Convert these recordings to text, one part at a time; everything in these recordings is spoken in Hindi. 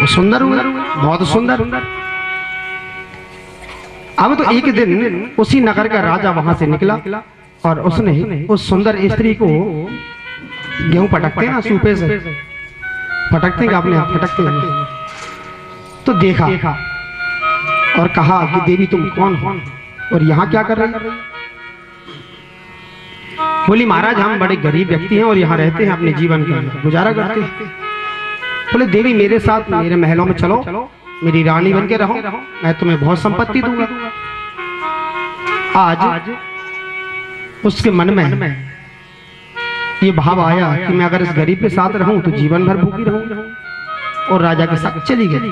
वो सुंदर हुआ, बहुत सुंदर। अब तो एक दिन उसी नगर का राजा वहां से निकला और उसने उस सुंदर स्त्री को, गेहूं पटकते ना सूपे से, पटकते हैं अपने आप पटकते हैं, तो देखा और कहा कि देवी तुम कौन हो और यहाँ क्या कर रही हो? बोली महाराज हम बड़े गरीब व्यक्ति हैं और यहाँ रहते हैं, अपने जीवन का गुजारा करते हैं। बोले देवी मेरे साथ मेरे महलों में चलो, मेरी रानी बन के रहो, मैं तुम्हें बहुत संपत्ति दूंगा। आज उसके मन में ये भाव आया कि मैं अगर इस गरीब के साथ रहूं तो जीवन भर भूखी रहूं, और राजा के साथ चली गई।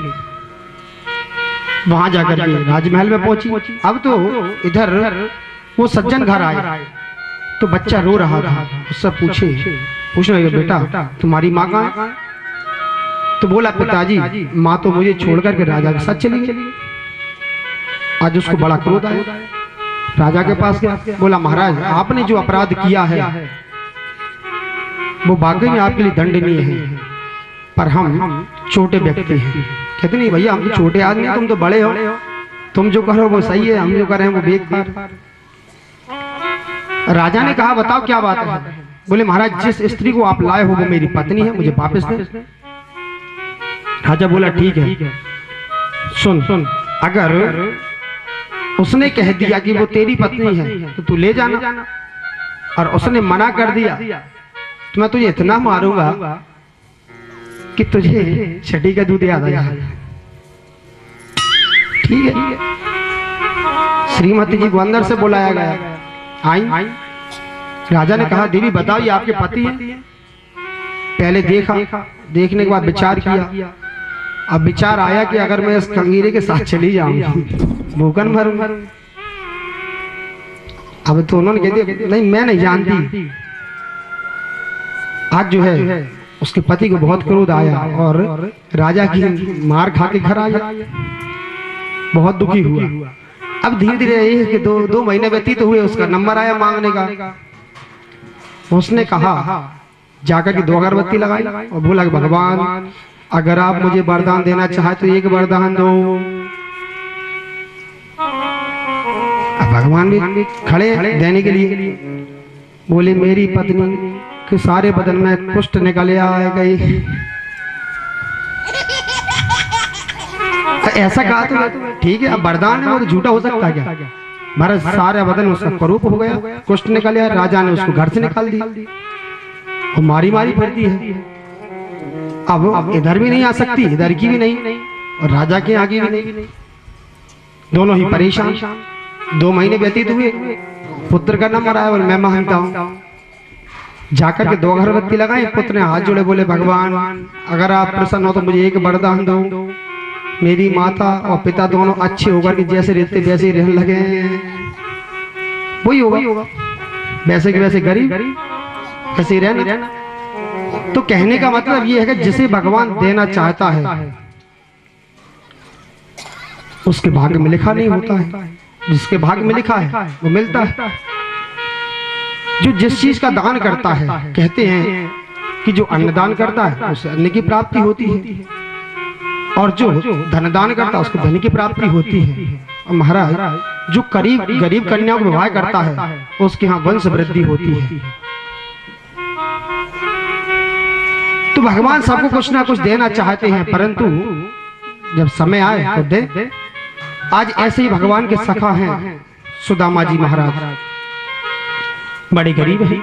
वहां जाकर के राजमहल में पहुंची। अब तो इधर वो सज्जन घर आए तो बच्चा रो रहा था। उससे पूछने लगे बेटा तुम्हारी माँ कहाँ है? तो बोला पिताजी माँ तो मुझे छोड़ करके राजा के साथ चली गई। आज उसको बड़ा क्रोध आया, राजा के पास गया, बोला महाराज आपने जो अपराध किया है वो वाकई में आपके लिए दंडनीय है, पर हम छोटे व्यक्ति हैं। कहते नहीं भैया हम तो छोटे आदमी, तुम तो बड़े हो, तुम जो करो वो सही है, हम जो कर रहे हैं वो बेकार। राजा ने कहा बताओ क्या बात है? बोले महाराज जिस स्त्री को आप लाए हो वो मेरी पत्नी है, मुझे वापस दे। राजा बोला ठीक है, सुन अगर उसने कह दिया कि वो तेरी पत्नी है तो तू ले जाना, और उसने मना कर दिया तो मैं तुझे इतना मारूंगा कि तुझे छठी का दूध याद आ जाएगा। ठीक है। श्रीमती जी को अंदर से बुलाया गया। आई। राजा ने कहा देवी बताओ ये आपके पति हैं? पहले देखा, देखने के बाद विचार किया। अब विचार आया कि अगर मैं इस कंगीरे के साथ चली जाऊंगी भूखन मरूंगा। अब तो उन्होंने कह दिया नहीं मैं नहीं जानती। आज जो है उसके पति को बहुत क्रोध आया और राजा की मार खा के घर आया, बहुत दुखी हुआ। अब धीरे धीरे दो महीने व्यतीत हुए, उसका नंबर आया मांगने का। उसने कहा जाकर के 2 अगरबत्ती लगाई और बोला कि भगवान अगर आप मुझे वरदान देना चाहे तो एक वरदान दो। भगवान भी खड़े देने के लिए। बोले मेरी पत्नी के सारे बदन में कुष्ठ निकले आए गई। ऐसा कहा तो ठीक है, अब वरदान है वो तो झूठा हो सकता है क्या? महाराज सारा बदन उसका करूप हो गया, कुष्ठ निकले। राजा ने उसको घर से निकाल दिया, वो मारी मारी फिरती है। अब इधर भी नहीं आ सकती, इधर की भी नहीं और राजा के आगे भी नहीं, दोनों ही परेशान। 2 महीने व्यतीत हुए, पुत्र का नंबर आया और मैं मांगता हूँ। जाकर के 2 अगरबत्ती लगाई, पुत्र ने हाथ जोड़े बोले भगवान अगर आप प्रसन्न हो तो मुझे एक वरदान दो। मेरी माता और पिता दोनों अच्छे होकर के जैसे रहते वैसे ही रहने लगे, वही होगा, वैसे के वैसे गरीब ऐसे ही रहना। तो कहने का मतलब ये है कि जिसे भगवान देना चाहता है उसके भाग्य में लिखा नहीं होता है, जिसके भाग्य में लिखा है वो मिलता है। जो जिस चीज का दान करता है, कहते हैं कि जो अन्नदान करता है उसे अन्न की प्राप्ति होती है, और जो धनदान करता है उसको धन की प्राप्ति होती है। और महाराज जो गरीब कन्याओं को विवाह करता है उसके यहाँ वंश वृद्धि होती है। तो भगवान सबको कुछ ना कुछ देना चाहते हैं, परंतु जब समय आए तो दे। आज ऐसे ही भगवान के सखा हैं सुदामा जी महाराज, बड़े गरीब हैं।